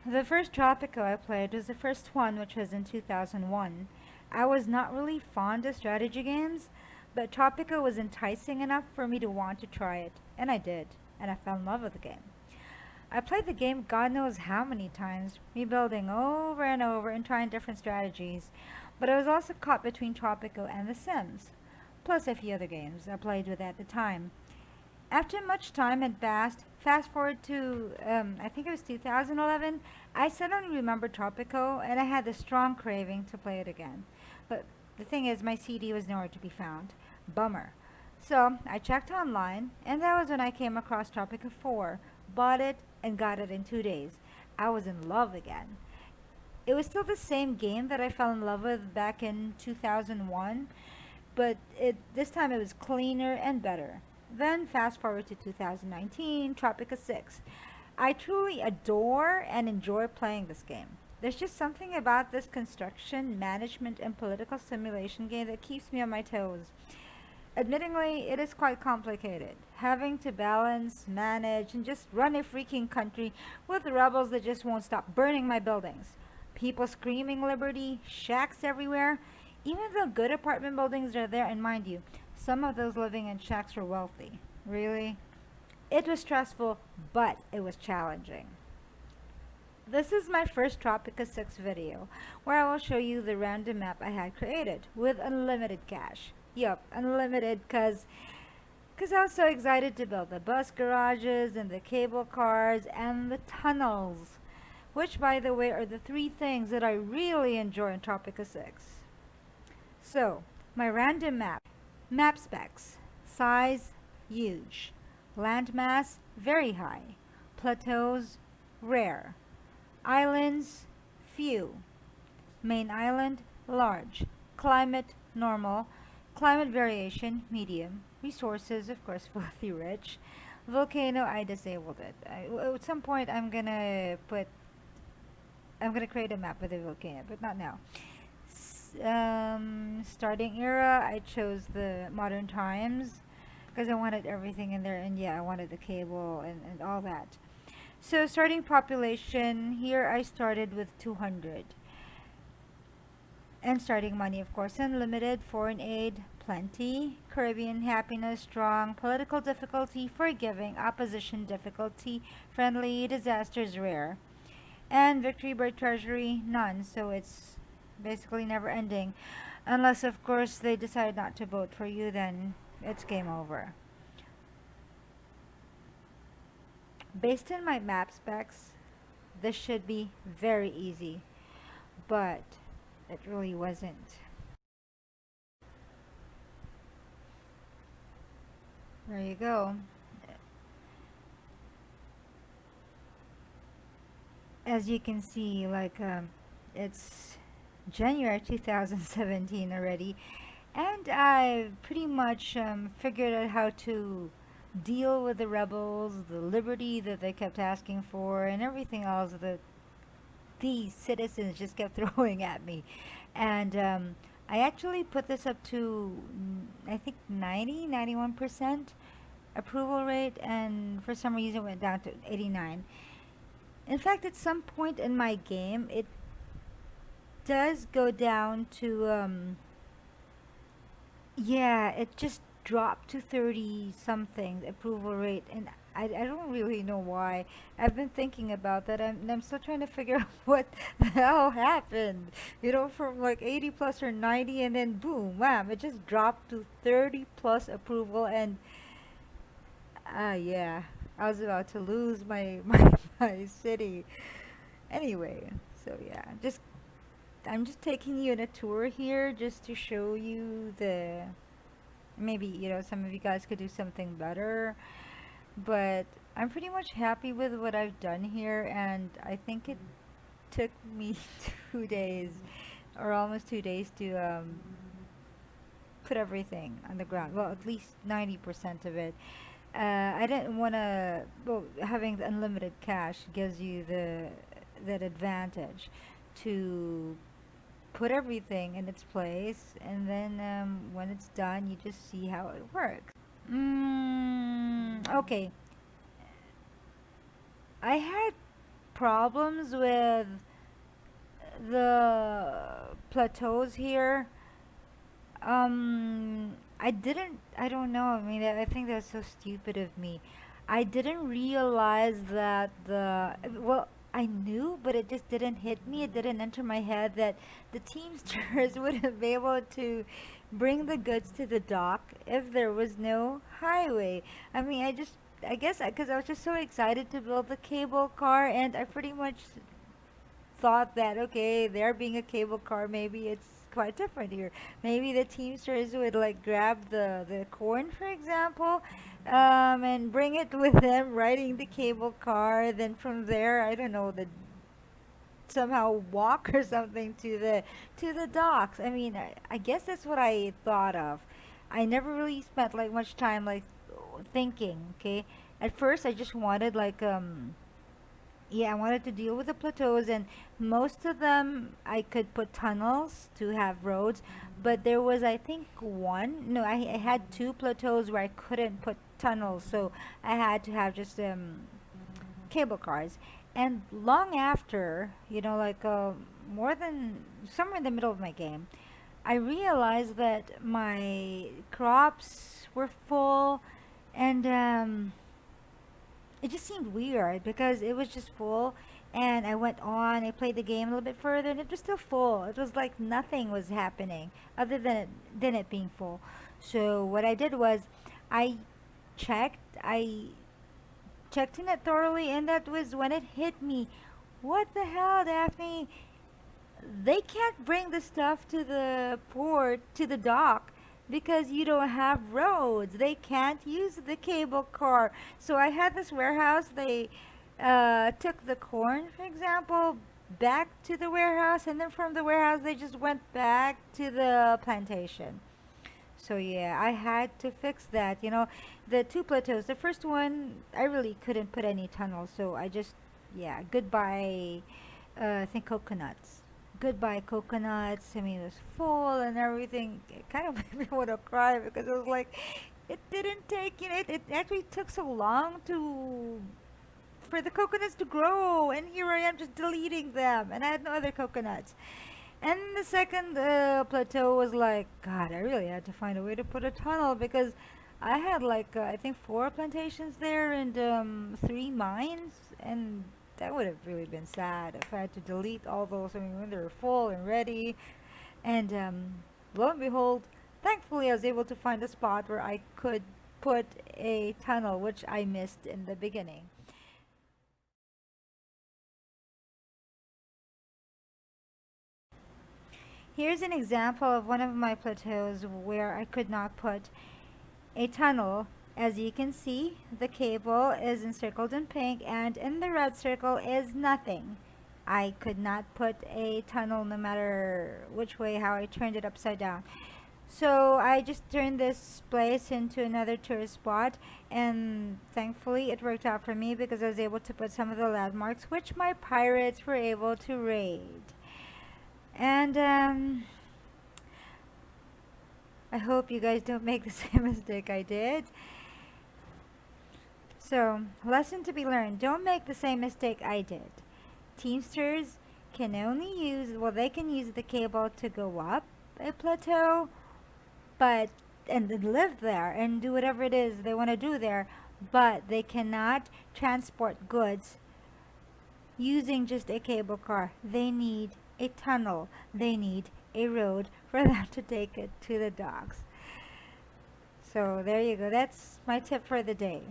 The first Tropico I played was the first one, which was in 2001. I was not really fond of strategy games, but Tropico was enticing enough for me to want to try it, and I did, and I fell in love with the game. I played the game God knows how many times, rebuilding over and over and trying different strategies, but I was also caught between Tropico and The Sims, plus a few other games I played with at the time. After much time had passed, fast forward to I think it was 2011, I suddenly remembered Tropico and I had the strong craving to play it again. But the thing is, my CD was nowhere to be found. Bummer. So I checked online, and that was when I came across Tropico 4, bought it, and got it in 2 days. I was in love again. It was still the same game that I fell in love with back in 2001, but this time it was cleaner and better. Then fast forward to 2019, Tropica 6. I truly adore and enjoy playing this game. There's just something about this construction, management, and political simulation game that keeps me on my toes. Admittingly, it is quite complicated. Having to balance, manage, and just run a freaking country with rebels that just won't stop burning my buildings. People screaming liberty, shacks everywhere. Even though good apartment buildings are there, and mind you, some of those living in shacks were wealthy. Really? It was stressful, but it was challenging. This is my first Tropica 6 video, where I will show you the random map I had created, with unlimited cash. Yup, unlimited, cause I was so excited to build the bus garages, and the cable cars, and the tunnels. Which, by the way, are the three things that I really enjoy in Tropica 6. So, my random map. Map specs. Size, huge. Landmass, very high. Plateaus, rare. Islands, few. Main island, large. Climate, normal. Climate variation, medium. Resources, of course, filthy rich. Volcano, I disabled it. At some point, I'm gonna create a map with a volcano, but not now. Starting era, I chose the modern times because I wanted everything in there, and yeah, I wanted the cable and all that. So starting population, here I started with 200. And starting money, of course, unlimited, foreign aid, plenty, Caribbean happiness, strong, political difficulty, forgiving, opposition difficulty, friendly, disasters rare. And victory by treasury, none, so it's basically never ending. Unless, of course, they decide not to vote for you, then it's game over. Based on my map specs, this should be very easy, but it really wasn't. There you go. As you can see, it's January 2017 already, and I've pretty much figured out how to deal with the rebels, the liberty that they kept asking for, and everything else that these citizens just kept throwing at me. And I actually put this up to, I think, 91% approval rate, and for some reason it went down to 89. In fact, at some point in my game, it does go down to, yeah, it just dropped to 30 something approval rate, and I don't really know why. I've been thinking about that, and I'm still trying to figure out what the hell happened. From like 80 plus or 90, and then boom, wham, it just dropped to 30 plus approval, and yeah, I was about to lose my city. Anyway, so yeah, I'm just taking you on a tour here just to show you the maybe some of you guys could do something better, but I'm pretty much happy with what I've done here, and I think it took me 2 days or almost 2 days to put everything on the ground. Well, at least 90% of it. I didn't want to. Well, having the unlimited cash gives you that advantage to put everything in its place, and then when it's done, you just see how it works. Okay, I had problems with the plateaus here. I don't know. I mean, I think that's so stupid of me. I didn't realize that well, I knew, but it just didn't hit me. It didn't enter my head that the Teamsters wouldn't be able to bring the goods to the dock if there was no highway. I mean, I guess, because I was just so excited to build the cable car, and I pretty much thought that, okay, there being a cable car, maybe it's quite different here. Maybe the Teamsters would like grab the corn, for example, and bring it with them, riding the cable car. Then from there, I don't know, the somehow walk or something to the docks. I mean, I guess that's what I thought of. I never really spent like much time like thinking. Okay, at first I just wanted like yeah, I wanted to deal with the plateaus, and most of them I could put tunnels to have roads, but there was, I think, one. No, I had two plateaus where I couldn't put tunnels, so I had to have just cable cars. And long after, like more than somewhere in the middle of my game, I realized that my crops were full, and it just seemed weird because it was just full, and I went on, I played the game a little bit further, and it was still full. It was like nothing was happening other than it being full. So what I did was I I checked in it thoroughly, and that was when it hit me. What the hell, Daphne? They can't bring the stuff to the port, to the dock, because you don't have roads. They can't use the cable car. So I had this warehouse. They took the corn, for example, back to the warehouse, and then from the warehouse, they just went back to the plantation. So yeah, I had to fix that. The two plateaus. The first one, I really couldn't put any tunnels, so I just, yeah, goodbye. I think coconuts. Goodbye coconuts. I mean, it was full and everything. It kind of made me want to cry because it was like, it didn't take, it actually took so long to for the coconuts to grow, and here I am just deleting them, and I had no other coconuts. And the second plateau was like, God, I really had to find a way to put a tunnel because I had like I think four plantations there and three mines, and that would have really been sad if I had to delete all those. I mean, when they were full and ready, and lo and behold, thankfully I was able to find a spot where I could put a tunnel, which I missed in the beginning. Here's an example of one of my plateaus where I could not put a tunnel. As you can see, the cable is encircled in pink, and in the red circle is nothing. I could not put a tunnel no matter which way, how I turned it upside down. So I just turned this place into another tourist spot, and thankfully it worked out for me because I was able to put some of the landmarks which my pirates were able to raid. And I hope you guys don't make the same mistake I did. So, lesson to be learned. Don't make the same mistake I did. Teamsters can only use, well, they can use the cable to go up a plateau, but, and then live there and do whatever it is they want to do there, but they cannot transport goods using just a cable car. They need a tunnel. They need a road for them to take it to the docks. So there you go. That's my tip for the day.